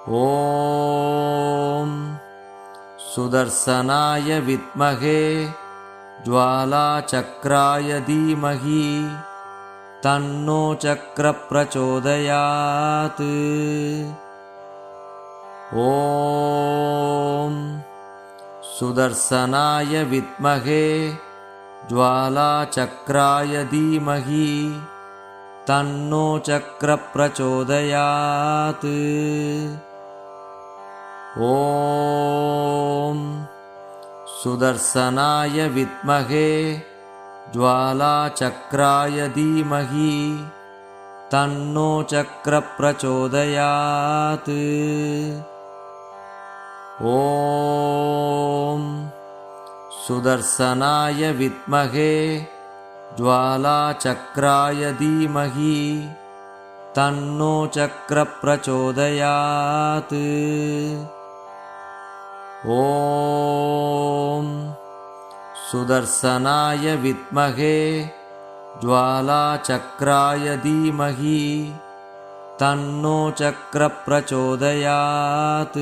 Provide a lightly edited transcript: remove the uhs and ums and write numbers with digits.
ॐ सुदर्शनाय विद्महे ज्वालाचक्राय धीमहि तन्नो चक्र प्रचोदयात्। ॐ सुदर्शनाय विद्महे ज्वालाचक्राय धीमहि तन्नो चक्र प्रचोदयात्। ॐ सुदर्शनाय विद्महे ज्वालाचक्राय धीमहि तन्नो चक्र प्रचोदयात्। ॐ सुदर्शनाय विद्महे ज्वालाचक्राय धीमहि तन्नो चक्र प्रचोदयात्। ॐ सुदर्शनाय विद्महे ज्वालाचक्राय धीमहि तन्नो चक्र प्रचोदयात्।